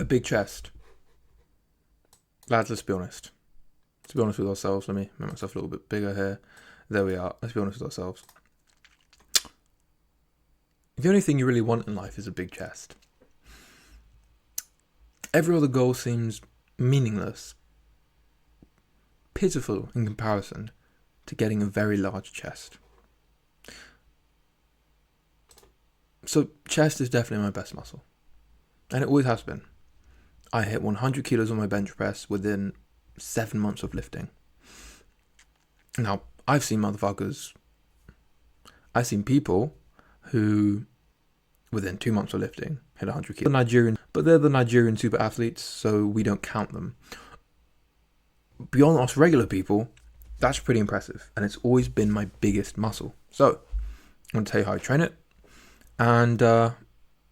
A big chest. Lads, let's be honest. Let's be honest with ourselves. Let me make myself a little bit bigger here. There we are. Let's be honest with ourselves. The only thing you really want in life is a big chest. Every other goal seems meaningless, pitiful in comparison to getting a very large chest. So chest is definitely my best muscle. And it always has been. I hit 100 kilos on my bench press within 7 months of lifting. Now, I've seen people who, within 2 months of lifting, hit 100 kilos. But they're the Nigerian super athletes, so we don't count them. Beyond us regular people, that's pretty impressive. And it's always been my biggest muscle. So, I'm going to tell you how I train it. And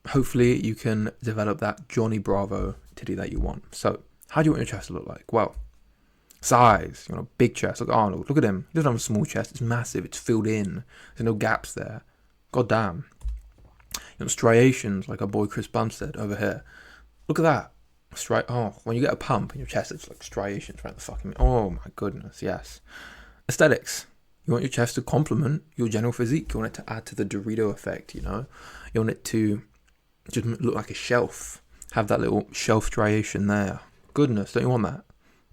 hopefully you can develop that Johnny Bravo titty that you want. So, how do you want your chest to look like? Well, size, big chest. Look at Arnold. Look at him. He doesn't have a small chest. It's massive. It's filled in. There's no gaps there. God damn. Striations like our boy Chris Bumstead over here. Look at that. When you get a pump in your chest, it's like striations right the fucking. Oh my goodness, yes. Aesthetics. You want your chest to complement your general physique. You want it to add to the Dorito effect, You want it to just look like a shelf. Have that little shelf striation there. Goodness, don't you want that?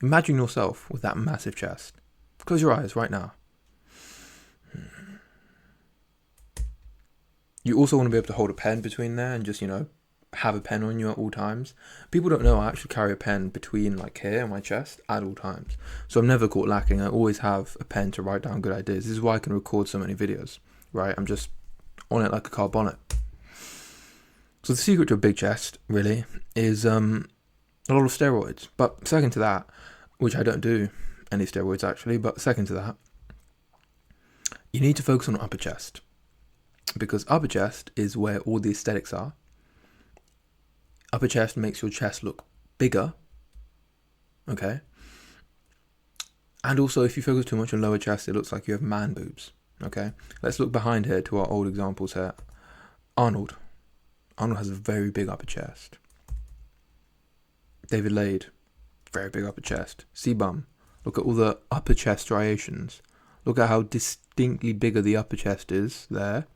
Imagine yourself with that massive chest. Close your eyes right now. You also want to be able to hold a pen between there and just, have a pen on you at all times. People don't know I actually carry a pen between here and my chest at all times. So I'm never caught lacking. I always have a pen to write down good ideas. This is why I can record so many videos, right? I'm just on it like a car bonnet. So the secret to a big chest, really, is a lot of steroids. But second to that, which I don't do any steroids actually, but second to that, you need to focus on upper chest. Because upper chest is where all the aesthetics are. Upper chest makes your chest look bigger. Okay? And also, if you focus too much on lower chest, it looks like you have man boobs. Okay? Let's look behind here to our old examples here. Arnold. Arnold has a very big upper chest. David Lade, very big upper chest. C-Bum, look at all the upper chest striations. Look at how distinctly bigger the upper chest is there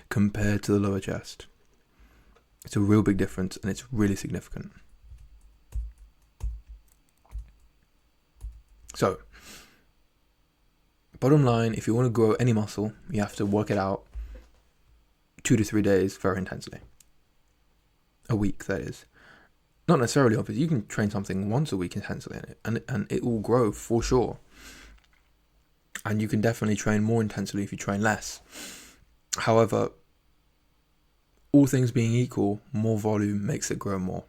compared to the lower chest. It's a real big difference and it's really significant. So, bottom line, if you want to grow any muscle, you have to work it out 2 to 3 days very intensely. A week, that is. Not necessarily, obviously. You can train something once a week intensely and it will grow for sure. And you can definitely train more intensely if you train less. However, all things being equal, more volume makes it grow more.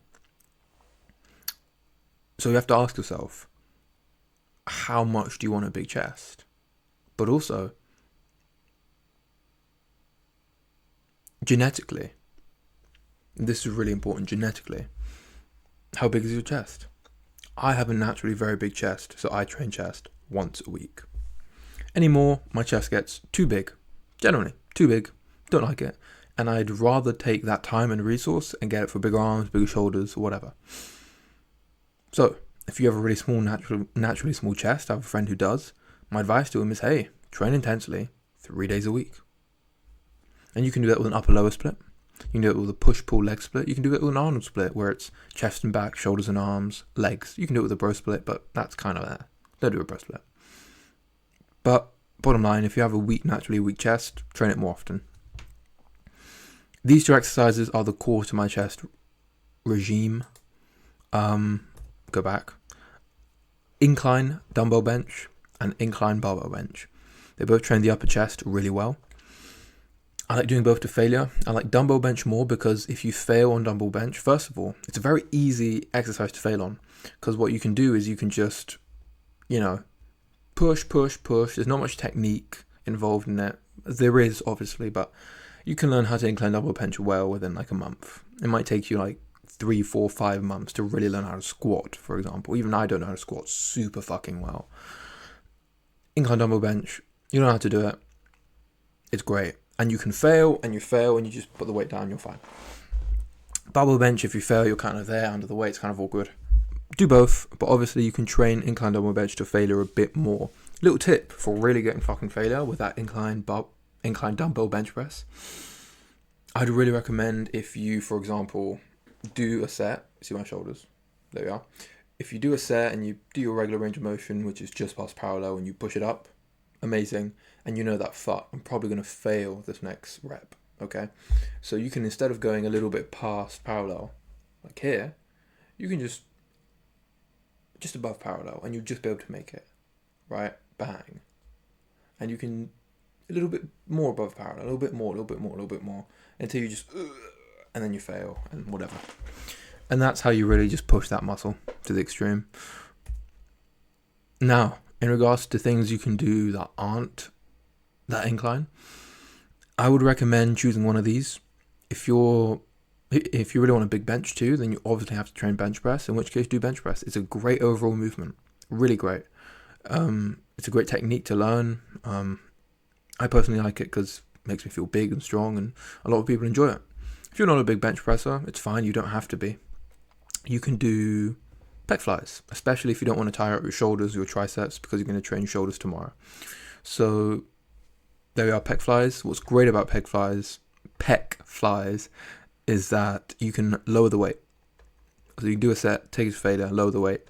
So you have to ask yourself, how much do you want a big chest? But also, genetically, this is really important, genetically, how big is your chest? I have a naturally very big chest, so I train chest once a week. Anymore, my chest gets too big. Generally, too big. Don't like it. And I'd rather take that time and resource and get it for bigger arms, bigger shoulders, whatever. So, if you have a really small, naturally small chest, I have a friend who does, my advice to him is, hey, train intensely 3 days a week. And you can do that with an upper-lower split. You can do it with a push-pull leg split. You can do it with an Arnold split, where it's chest and back, shoulders and arms, legs. You can do it with a bro split, but that's kind of there. Don't do a bro split. But, bottom line, if you have a naturally weak chest, train it more often. These 2 exercises are the core to my chest regime. Go back. Incline dumbbell bench and incline barbell bench. They both train the upper chest really well. I like doing both to failure. I like dumbbell bench more because if you fail on dumbbell bench, first of all, it's a very easy exercise to fail on. Because what you can do is you can just, push. There's not much technique involved in it. There is, obviously, but you can learn how to incline dumbbell bench well within a month. It might take you 3, 4, 5 months to really learn how to squat, for example. Even I don't know how to squat super fucking well. Incline dumbbell bench, you know how to do it. It's great. And you can fail, and you just put the weight down, you're fine. barbell bench, if you fail, you're kind of there under the weight. It's kind of awkward. Do both, but obviously you can train incline dumbbell bench to failure a bit more. Little tip for really getting fucking failure with that incline dumbbell bench press. I'd really recommend if you, for example, do a set. See my shoulders? There we are. If you do a set and you do your regular range of motion, which is just past parallel, and you push it up, amazing. And you know that, fuck, I'm probably going to fail this next rep, okay? So you can, instead of going a little bit past parallel, like here, you can just above parallel, and you'll just be able to make it, right? Bang. And you can a little bit more above parallel, a little bit more, until you just, and then you fail, and whatever. And that's how you really just push that muscle to the extreme. Now, in regards to things you can do that aren't that incline, I would recommend choosing one of these. If you really want a big bench too, then you obviously have to train bench press, in which case do bench press. It's a great overall movement, really great. It's a great technique to learn. I personally like it because it makes me feel big and strong, and a lot of people enjoy it. If you're not a big bench presser, it's fine, you don't have to be. You can do pec flies, especially if you don't want to tire up your shoulders or your triceps, because you're going to train your shoulders tomorrow. So there we are, pec flies. What's great about pec flies is that you can lower the weight. So you can do a set, take it to failure, lower the weight,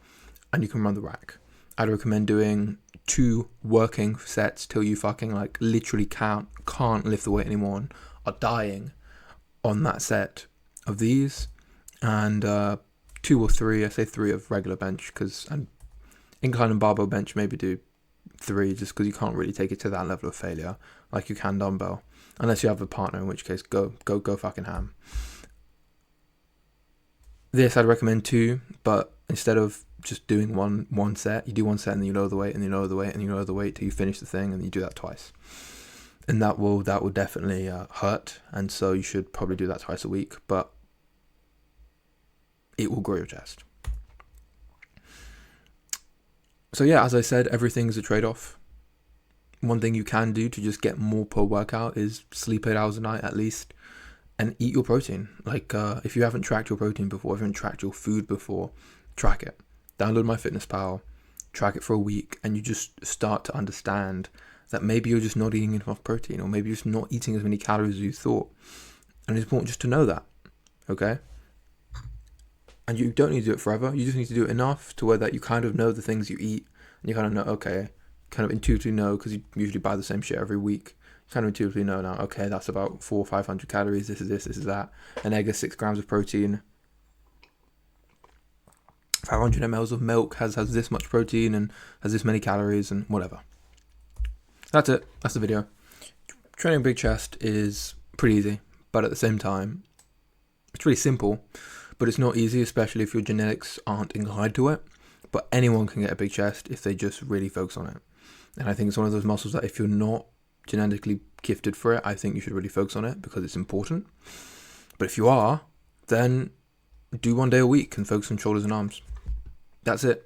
and you can run the rack. I'd recommend doing 2 working sets till you fucking like literally can't lift the weight anymore and are dying on that set of these, and 2 or 3, I say 3 of regular bench, and incline and barbell bench, maybe do 3, just because you can't really take it to that level of failure like you can dumbbell, unless you have a partner, in which case go fucking ham. This I'd recommend 2, but instead of just doing one set, you do 1 set and then you lower the weight and you lower the weight and you lower the weight till you finish the thing, and you do that twice. And that will definitely hurt, and so you should probably do that twice a week, but it will grow your chest. So yeah, as I said, everything's a trade-off. One thing you can do to just get more per workout is sleep 8 hours a night at least, and eat your protein. Like if you haven't tracked your protein before, if you haven't tracked your food before, track it. Download MyFitnessPal, track it for a week, and you just start to understand that maybe you're just not eating enough protein, or maybe you're just not eating as many calories as you thought. And it's important just to know that, okay? And you don't need to do it forever. You just need to do it enough to where that you kind of know the things you eat, and you kind of know, okay, kind of intuitively know, because you usually buy the same shit every week. You kind of intuitively know now, okay, that's about 400 or 500 calories. This is that. An egg has 6 grams of protein. 500 mLs of milk has this much protein and has this many calories, and whatever. That's it. That's the video. Training big chest is pretty easy, but at the same time, it's really simple, but it's not easy, especially if your genetics aren't inclined to it. But anyone can get a big chest if they just really focus on it. And I think it's one of those muscles that if you're not genetically gifted for it, I think you should really focus on it because it's important. But if you are, then do 1 day a week and focus on shoulders and arms. That's it.